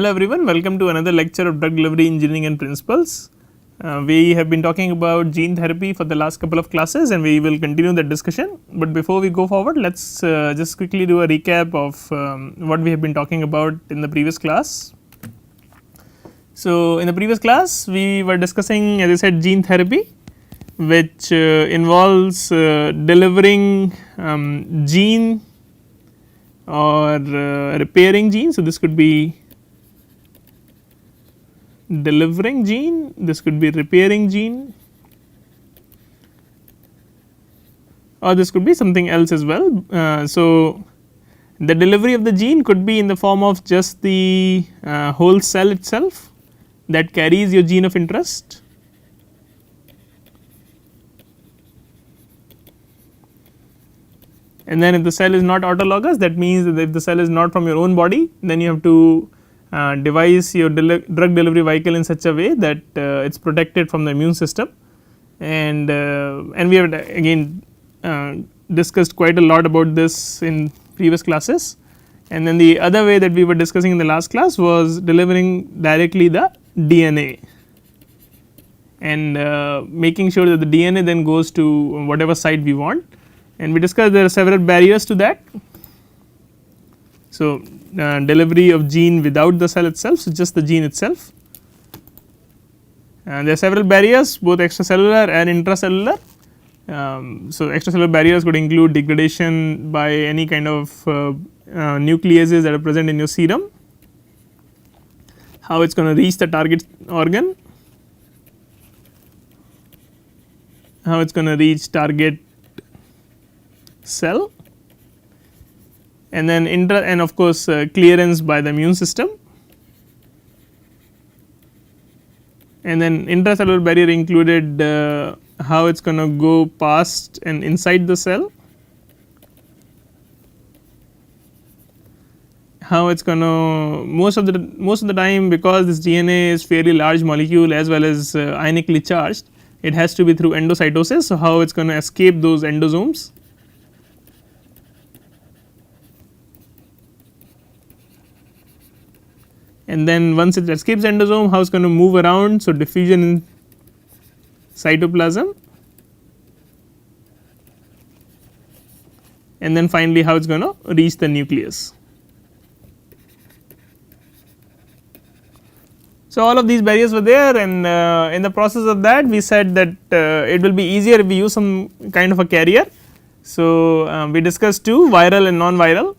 Hello everyone, welcome to another lecture of drug delivery engineering and principles. We have been talking about gene therapy for the last couple of classes and we will continue that discussion, but before we go forward let us just quickly do a recap of what we have been talking about in the previous class. So, in the previous class we were discussing, as I said, gene therapy, which involves delivering gene or repairing gene. So, this could be delivering gene, this could be repairing gene, or this could be something else as well. So, the delivery of the gene could be in the form of just the whole cell itself that carries your gene of interest, and then if the cell is not autologous, that means that if the cell is not from your own body, then you have to devise your drug delivery vehicle in such a way that it is protected from the immune system, and we have again discussed quite a lot about this in previous classes. And then the other way that we were discussing in the last class was delivering directly the DNA and making sure that the DNA then goes to whatever site we want, and we discussed there are several barriers to that. So, delivery of gene without the cell itself, so just the gene itself, and there are several barriers both extracellular and intracellular. So, extracellular barriers could include degradation by any kind of nucleases that are present in your serum, how it is going to reach the target organ, how it is going to reach target cell, and then and of course clearance by the immune system, and then intracellular barrier included how it is going to go past and inside the cell, how it is going to most of the time, because this DNA is fairly large molecule as well as ionically charged, it has to be through endocytosis. So, how it is going to escape those endosomes, and then once it escapes endosome, how it is going to move around. So, diffusion in cytoplasm, and then finally how it is going to reach the nucleus. So, all of these barriers were there, and in the process of that we said that it will be easier if we use some kind of a carrier. So, we discussed two, viral and non-viral.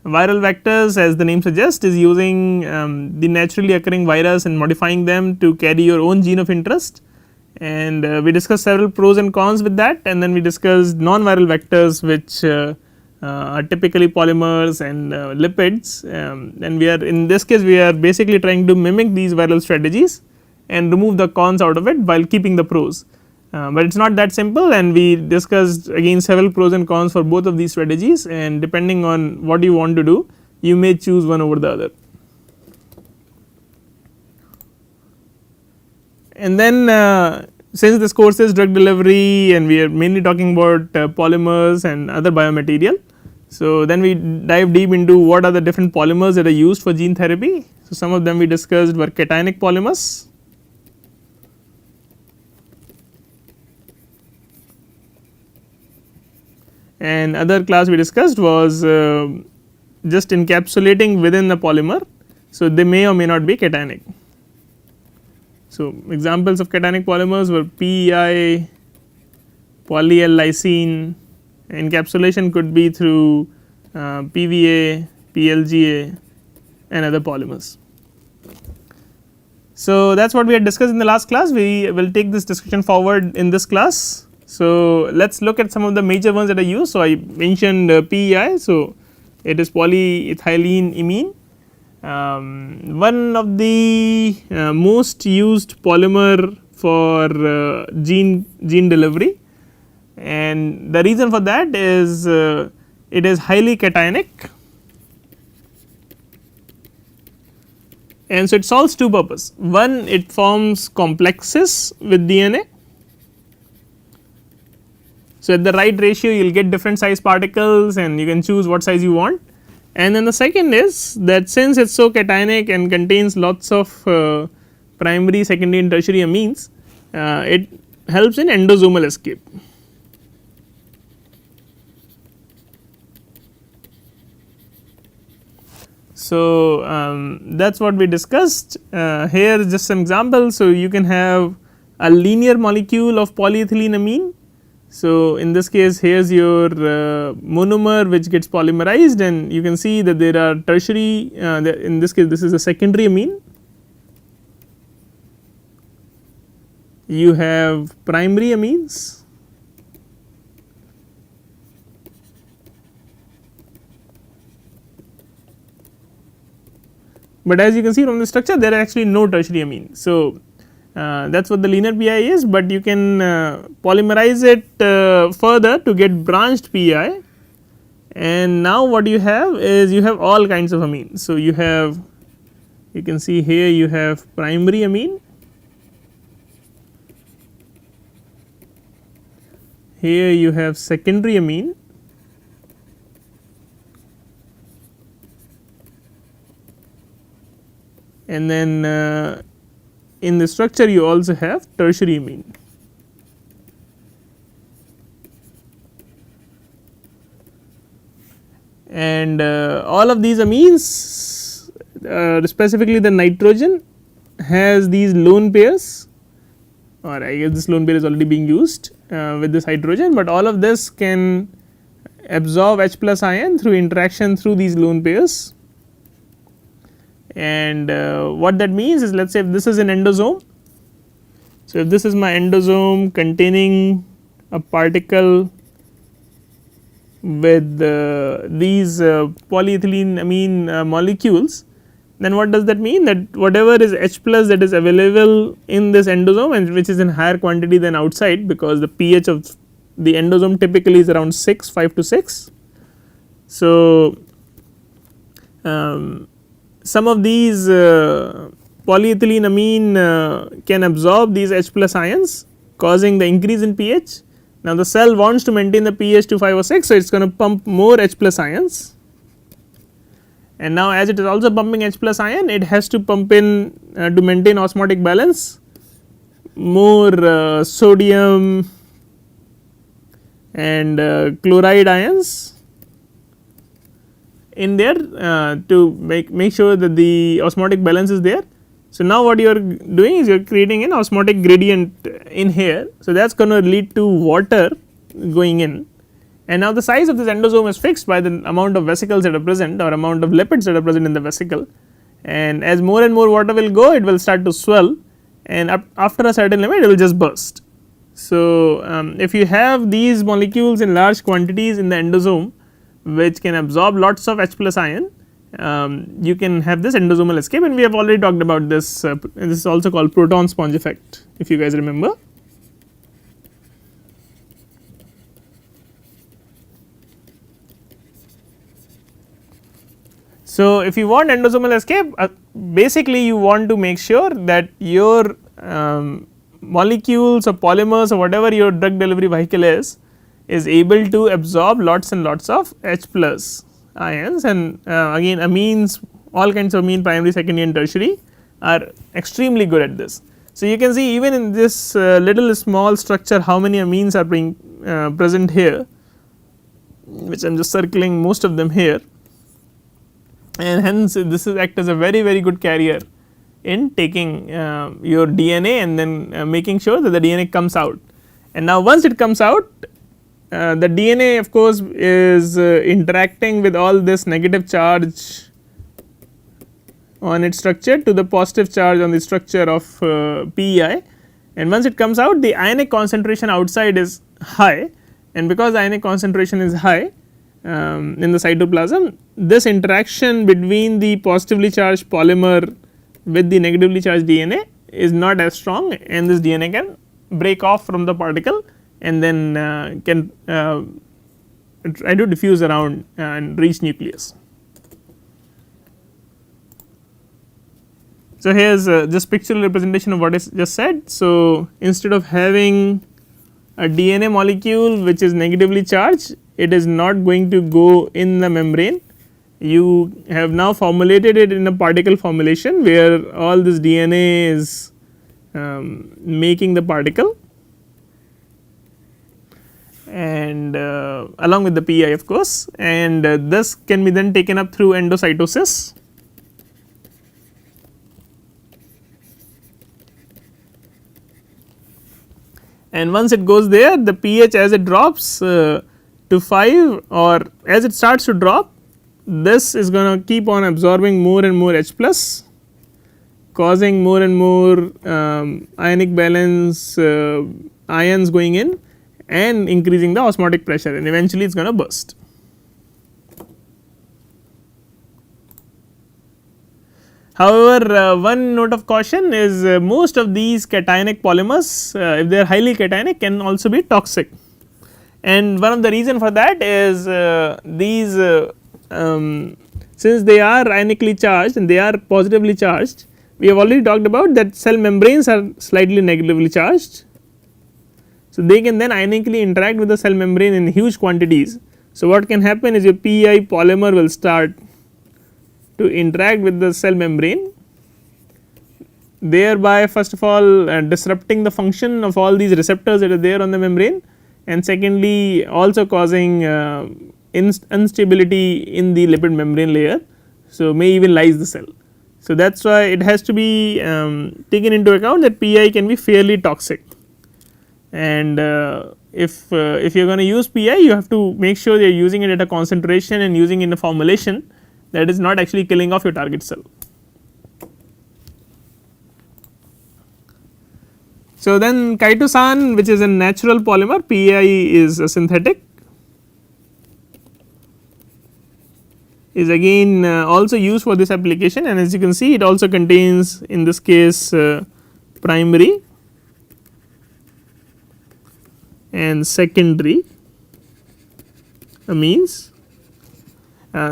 Viral vectors, as the name suggests, is using the naturally occurring virus and modifying them to carry your own gene of interest, and we discussed several pros and cons with that, and then we discussed non-viral vectors, which are typically polymers and lipids, and we are in this case we are basically trying to mimic these viral strategies and remove the cons out of it while keeping the pros. But it is not that simple, and we discussed again several pros and cons for both of these strategies, and depending on what you want to do, you may choose one over the other. And then since this course is drug delivery and we are mainly talking about polymers and other biomaterial, so then we dive deep into what are the different polymers that are used for gene therapy. So, some of them we discussed were cationic polymers, and other class we discussed was just encapsulating within the polymer. So, they may or may not be cationic. So, examples of cationic polymers were PEI, poly-L-lysine. Encapsulation could be through PVA, PLGA and other polymers. So, that is what we had discussed in the last class. We will take this discussion forward in this class. So, let us look at some of the major ones that are used. So, I mentioned PEI. So, it is polyethylene imine. One of the most used polymer for gene delivery, and the reason for that is it is highly cationic, and so it solves two purposes. One, it forms complexes with DNA. So, at the right ratio you will get different size particles and you can choose what size you want, And then the second is that since it is so cationic and contains lots of primary, secondary and tertiary amines, it helps in endosomal escape. So, that is what we discussed. Here is just some examples. So, you can have a linear molecule of polyethylene amine. So, in this case here is your monomer which gets polymerized, and you can see that there are tertiary, in this case this is a secondary amine. You have primary amines, but as you can see from the structure there are actually no tertiary amine. So, that is what the linear PI is, but you can polymerize it further to get branched PI, and now what you have is you have all kinds of amines. So, you have, you can see here you have primary amine, here you have secondary amine, and then in the structure you also have tertiary amine. And all of these amines, specifically the nitrogen, has these lone pairs, or I guess this lone pair is already being used with this hydrogen, but all of this can absorb H plus ion through interaction through these lone pairs. And what that means is, let us say if this is an endosome. So, if this is my endosome containing a particle with these polyethylene amine molecules, then what does that mean? That whatever is H plus that is available in this endosome, and which is in higher quantity than outside, because the pH of the endosome typically is around 6, 5 to 6. So, some of these polyethylene amine can absorb these H plus ions, causing the increase in pH. Now, the cell wants to maintain the pH to 5 or 6, so it is going to pump more H plus ions, and now as it is also pumping H plus ion, it has to pump in to maintain osmotic balance more sodium and chloride ions in there to make sure that the osmotic balance is there. So, now what you are doing is you are creating an osmotic gradient in here. So, that is going to lead to water going in, and now the size of this endosome is fixed by the amount of vesicles that are present or amount of lipids that are present in the vesicle, and as more and more water will go, it will start to swell, and after a certain limit it will just burst. So, if you have these molecules in large quantities in the endosome which can absorb lots of H plus ion, you can have this endosomal escape, and we have already talked about this. This is also called proton sponge effect, if you guys remember. So, if you want endosomal escape, basically you want to make sure that your molecules or polymers or whatever your drug delivery vehicle is able to absorb lots and lots of H plus ions, and again amines, all kinds of amine, primary, secondary and tertiary, are extremely good at this. So, you can see even in this little small structure how many amines are being present here, which I am just circling most of them here, and hence this is act as a very good carrier in taking your DNA and then making sure that the DNA comes out. And now once it comes out, the DNA of course is interacting with all this negative charge on its structure to the positive charge on the structure of PEI, and once it comes out, the ionic concentration outside is high, and because the ionic concentration is high in the cytoplasm, this interaction between the positively charged polymer with the negatively charged DNA is not as strong, and this DNA can break off from the particle and then can try to diffuse around and reach nucleus. So, here is just pictorial representation of what is just said. So, instead of having a DNA molecule which is negatively charged, it is not going to go in the membrane, you have now formulated it in a particle formulation where all this DNA is making the particle, and along with the pi of course, and this can be then taken up through endocytosis. And once it goes there, the pH as it drops to 5, or as it starts to drop, this is going to keep on absorbing more and more H plus, causing more and more ionic balance ions going in and increasing the osmotic pressure, and eventually it is going to burst. However, one note of caution is most of these cationic polymers, if they are highly cationic, can also be toxic, and one of the reason for that is these since they are ionically charged and they are positively charged, we have already talked about that cell membranes are slightly negatively charged. So, they can then ionically interact with the cell membrane in huge quantities. So, what can happen is your pi polymer will start to interact with the cell membrane, thereby first of all disrupting the function of all these receptors that are there on the membrane, and secondly also causing instability in the lipid membrane layer. So, may even lyse the cell. So, that is why it has to be taken into account that pi can be fairly toxic, and if you are going to use pi, you have to make sure you are using it at a concentration and using it in a formulation that is not actually killing off your target cell. So, then chitosan, which is a natural polymer, pi is a synthetic, is again also used for this application, and as you can see it also contains in this case primary and secondary amines.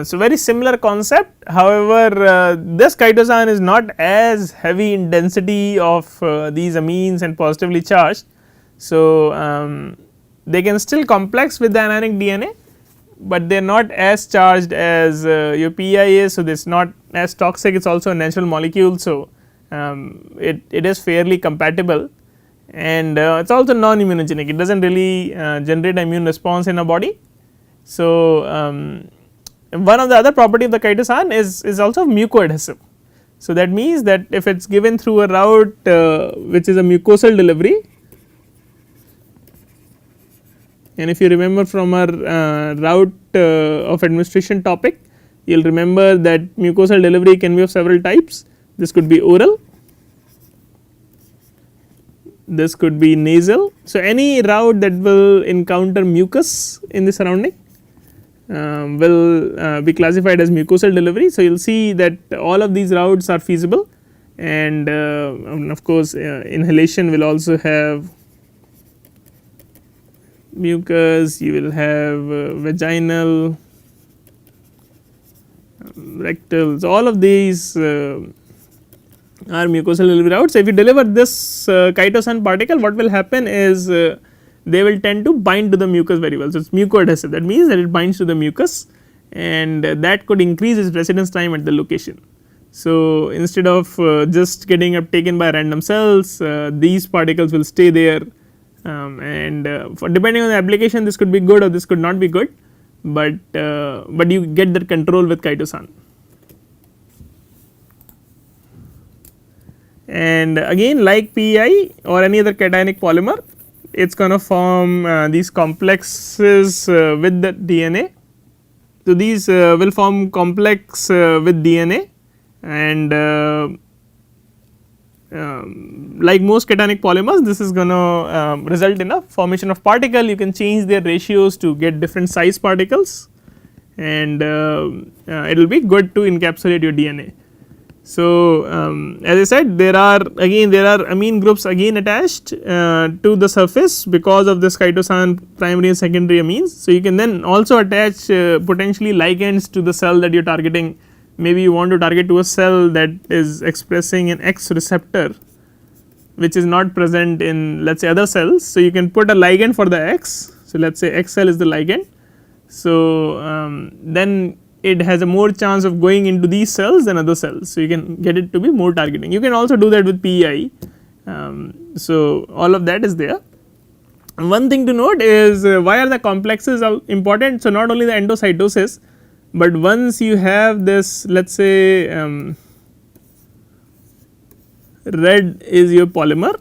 So, very similar concept, however, this chitosan is not as heavy in density of these amines and positively charged. So, they can still complex with the anionic DNA, but they are not as charged as your pi is. So, this is not as toxic, it is also a natural molecule. So, it is fairly compatible, and it is also non immunogenic, it does not really generate immune response in a body. So, one of the other property of the chitosan is also mucoadhesive. So, that means that if it is given through a route which is a mucosal delivery, and if you remember from our route of administration topic, you will remember that mucosal delivery can be of several types. This could be oral, this could be nasal. So, any route that will encounter mucus in the surrounding will be classified as mucosal delivery. So, you will see that all of these routes are feasible, and of course, inhalation will also have mucus, you will have vaginal, rectal. So, all of these are mucosal delivery routes. So, if you deliver this chitosan particle, what will happen is they will tend to bind to the mucus very well. So, it is mucoadhesive, that means that it binds to the mucus, and that could increase its residence time at the location. So, instead of just getting taken by random cells, these particles will stay there, and for depending on the application this could be good or this could not be good, but you get that control with chitosan. And again, like pi or any other cationic polymer, it is going to form these complexes with the DNA. So, these will form complex with DNA, and like most cationic polymers, this is going to result in a formation of particle. You can change their ratios to get different size particles, and it will be good to encapsulate your DNA. So, as I said, there are amine groups again attached to the surface because of this chitosan primary and secondary amines. So, you can then also attach potentially ligands to the cell that you are targeting. Maybe you want to target to a cell that is expressing an X receptor which is not present in, let us say, other cells. So, you can put a ligand for the X. So, let us say X cell is the ligand. So, then it has a more chance of going into these cells than other cells. So, you can get it to be more targeting. You can also do that with PEI. So, all of that is there. And one thing to note is why are the complexes important. So, not only the endocytosis, but once you have this, let us say red is your polymer,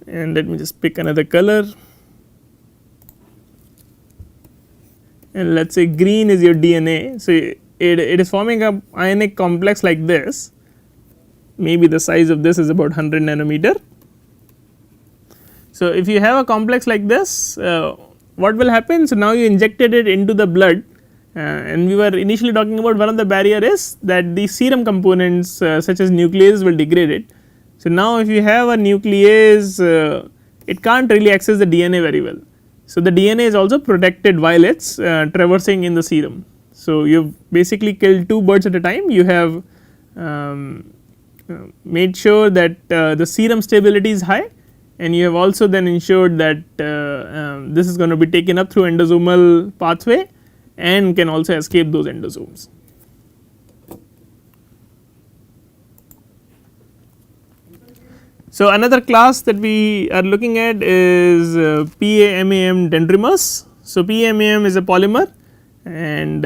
and let me just pick another color, and let us say green is your DNA. So, it is forming a ionic complex like this, maybe the size of this is about 100 nanometer. So, if you have a complex like this, what will happen? So, now you injected it into the blood, and we were initially talking about one of the barrier is that the serum components such as nuclease will degrade it. So, now if you have a nuclease, it can't really access the DNA very well. So, the DNA is also protected while it is traversing in the serum. So, you have basically killed two birds at a time. You have made sure that the serum stability is high, and you have also then ensured that this is going to be taken up through endosomal pathway and can also escape those endosomes. So, another class that we are looking at is PAMAM dendrimers. So, PAMAM is a polymer, and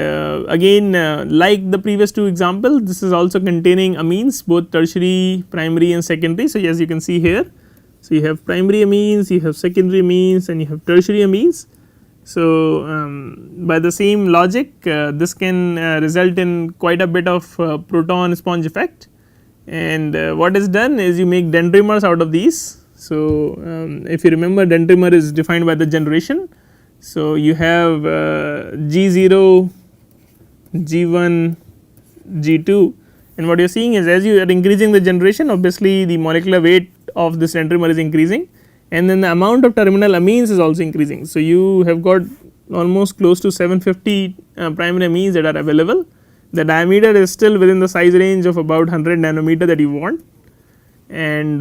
again like the previous two examples, this is also containing amines, both tertiary, primary and secondary. So, as you can see here, so you have primary amines, you have secondary amines, and you have tertiary amines. So, by the same logic, this can result in quite a bit of proton sponge effect, and what is done is you make dendrimers out of these. So, if you remember, dendrimer is defined by the generation. So, you have G0, G1, G2, and what you are seeing is as you are increasing the generation, obviously the molecular weight of this dendrimer is increasing, and then the amount of terminal amines is also increasing. So, you have got almost close to 750 primary amines that are available. The diameter is still within the size range of about 100 nanometer that you want, and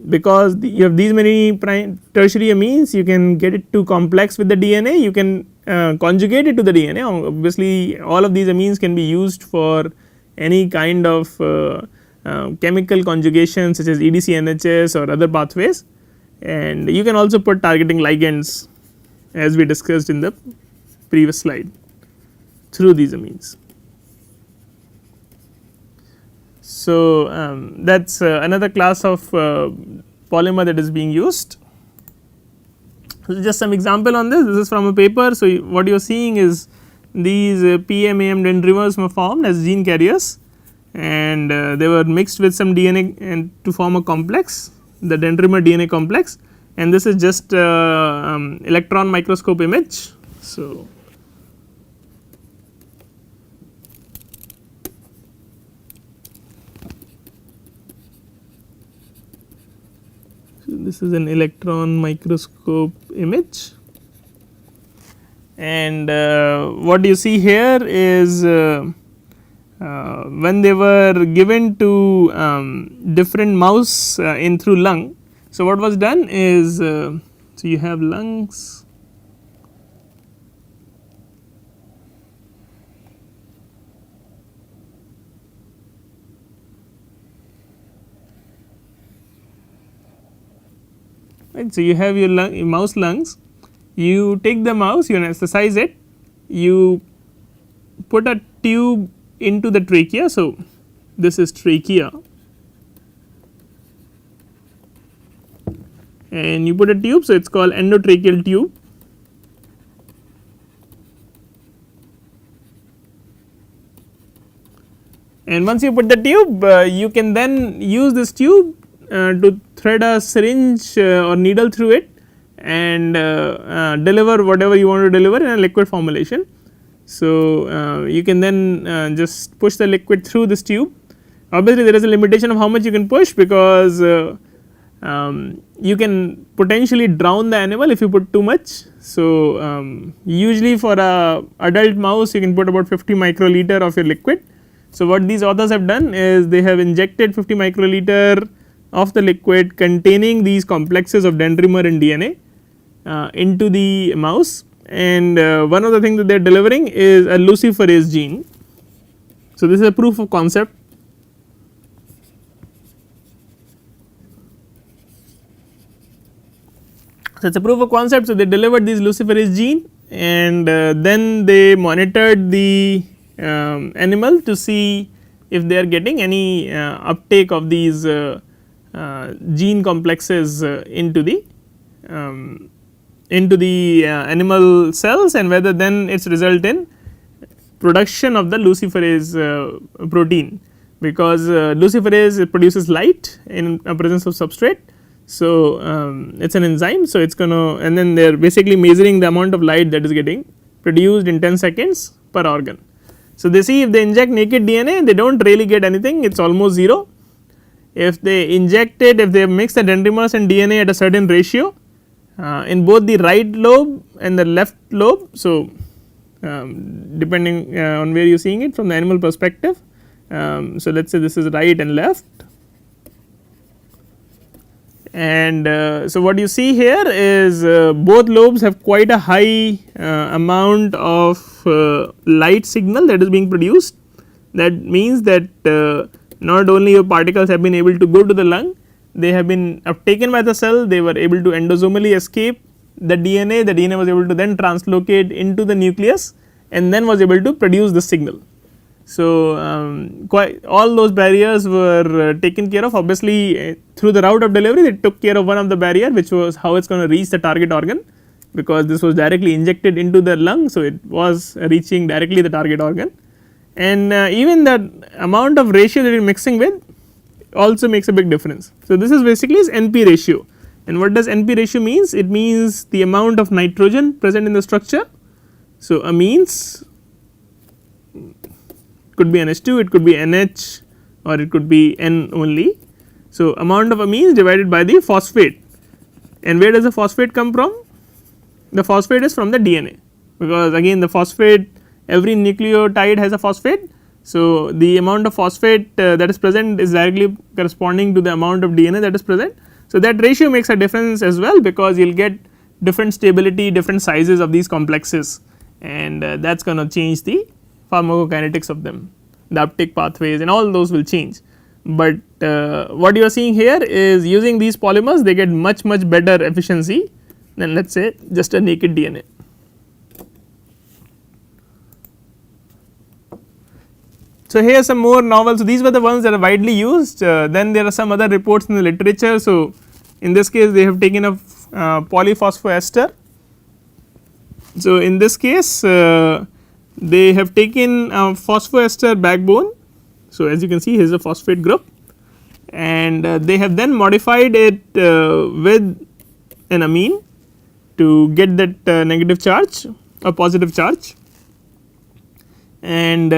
because you have these many tertiary amines, you can get it too complex with the DNA, you can conjugate it to the DNA. Obviously, all of these amines can be used for any kind of chemical conjugation such as EDC NHS or other pathways, and you can also put targeting ligands as we discussed in the previous slide through these amines. So, that is another class of polymer that is being used. So, just some example on this is from a paper. So, what you are seeing is these PMAM dendrimers were formed as gene carriers, and they were mixed with some DNA and to form a complex, the dendrimer DNA complex, and this is just electron microscope image. So, this is an electron microscope image, and what you see here is when they were given to different mouse in through lung. So, what was done is so you have lungs, right. So, you have your mouse lungs, you take the mouse, you anesthetize it, you put a tube into the trachea. So, this is trachea, and you put a tube. So, it is called endotracheal tube, and once you put the tube, you can then use this tube to thread a syringe or needle through it and deliver whatever you want to deliver in a liquid formulation. So, you can then just push the liquid through this tube. Obviously, there is a limitation of how much you can push, because you can potentially drown the animal if you put too much. So, usually for a adult mouse you can put about 50 microliter of your liquid. So, what these authors have done is they have injected 50 microliter of the liquid containing these complexes of dendrimer and DNA into the mouse, and one of the things that they are delivering is a luciferase gene. So, this is a proof of concept. So, it is a proof of concept. So, they delivered this luciferase gene and then they monitored the animal to see if they are getting any uptake of these gene complexes into the animal cells, and whether then its result in production of the luciferase protein, because luciferase produces light in presence of substrate. So, it is an enzyme. So, it is going to, and then they are basically measuring the amount of light that is getting produced in 10 seconds per organ. So, they see if they inject naked DNA, they do not really get anything, it is almost 0. If they inject it, if they mix the dendrimers and DNA at a certain ratio in both the right lobe and the left lobe. So, depending on where you are seeing it from the animal perspective. So, let us say this is right and left. And so, what you see here is both lobes have quite a high amount of light signal that is being produced. That means that not only your particles have been able to go to the lung, they have been taken by the cell, they were able to endosomally escape the DNA was able to then translocate into the nucleus and then was able to produce the signal. So, quite all those barriers were taken care of. Obviously, through the route of delivery they took care of one of the barrier, which was how it is going to reach the target organ, because this was directly injected into the lung. So, it was reaching directly the target organ, and even that amount of ratio that you are mixing with also makes a big difference. So, this is basically is NP ratio, and what does NP ratio means? It means the amount of nitrogen present in the structure. So, amines could be NH2, it could be NH, or it could be N only. So, amount of amines divided by the phosphate, and where does the phosphate come from? The phosphate is from the DNA, because again the phosphate, every nucleotide has a phosphate. So, the amount of phosphate that is present is directly corresponding to the amount of DNA that is present. So, that ratio makes a difference as well, because you will get different stability, different sizes of these complexes, and that is going to change the pharmacokinetics of them, the uptake pathways and all those will change. But what you are seeing here is using these polymers they get much better efficiency than let us say just a naked DNA. So, here are some more novel. So, these were the ones that are widely used, then there are some other reports in the literature. So, in this case they have taken a polyphosphoester. So, in this case they have taken a phosphoester backbone. So, as you can see here is a phosphate group, and they have then modified it with an amine to get that negative charge or positive charge, and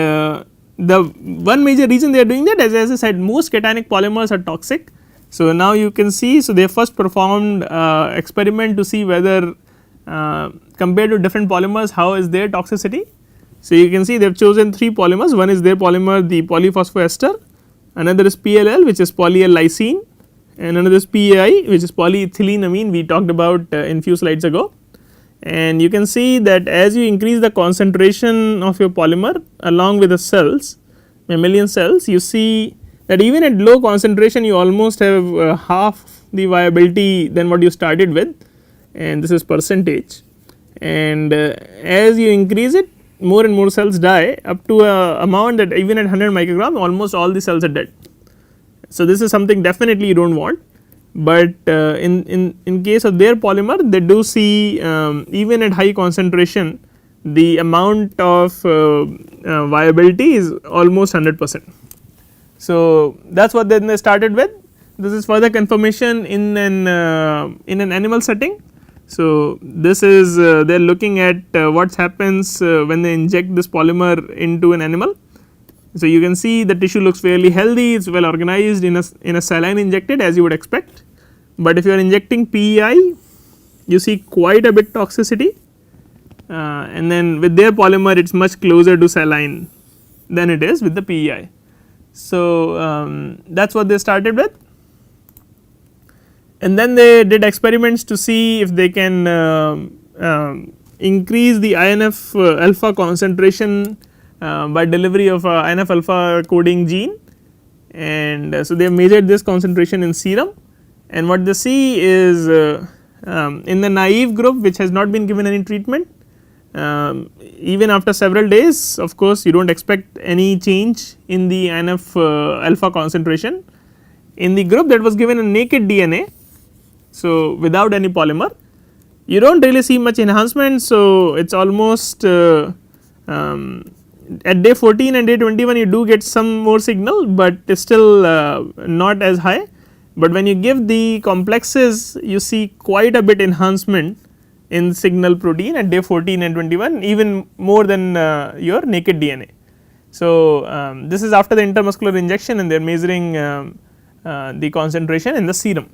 the one major reason they are doing that, as I said, most cationic polymers are toxic. So, now you can see, so they first performed experiment to see whether compared to different polymers how is their toxicity. So, you can see they have chosen 3 polymers, one is their polymer the polyphosphoester, another is PLL which is polyl lysine, and another is PAI which is polyethyleneamine we talked about in few slides ago. And you can see that as you increase the concentration of your polymer along with the cells, mammalian cells, you see that even at low concentration you almost have half the viability than what you started with, and this is percentage, and as you increase it more and more cells die up to a amount that even at 100 microgram almost all the cells are dead. So, this is something definitely you do not want, but in case of their polymer they do see even at high concentration the amount of viability is almost 100%. So, that is what then they started with. This is further confirmation in an animal setting. So, this is they are looking at what happens when they inject this polymer into an animal. So, you can see the tissue looks fairly healthy, it is well organized in a saline injected as you would expect, but if you are injecting PEI you see quite a bit toxicity, and then with their polymer it is much closer to saline than it is with the PEI. So, that is what they started with, and then they did experiments to see if they can increase the INF alpha concentration by delivery of a INF alpha coding gene, and so they have measured this concentration in serum, and what they see is in the naive group which has not been given any treatment, even after several days, of course you do not expect any change in the INF alpha concentration. In the group that was given a naked DNA, so without any polymer, you do not really see much enhancement. So, it is almost at day 14 and day 21 you do get some more signal, but still not as high, but when you give the complexes you see quite a bit enhancement in signal protein at day 14 and 21, even more than your naked DNA. So, this is after the intramuscular injection and they are measuring the concentration in the serum.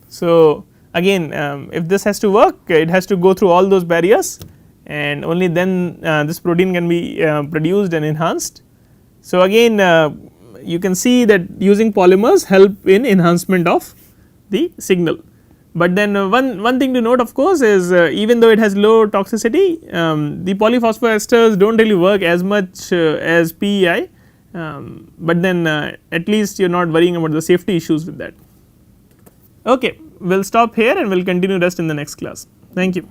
So, again if this has to work, it has to go through all those barriers, and only then this protein can be produced and enhanced. So, again you can see that using polymers help in enhancement of the signal. But then one thing to note of course is even though it has low toxicity, the polyphosphoesters do not really work as much as PEI, but then at least you are not worrying about the safety issues with that. Okay, we will stop here and we will continue rest in the next class. Thank you.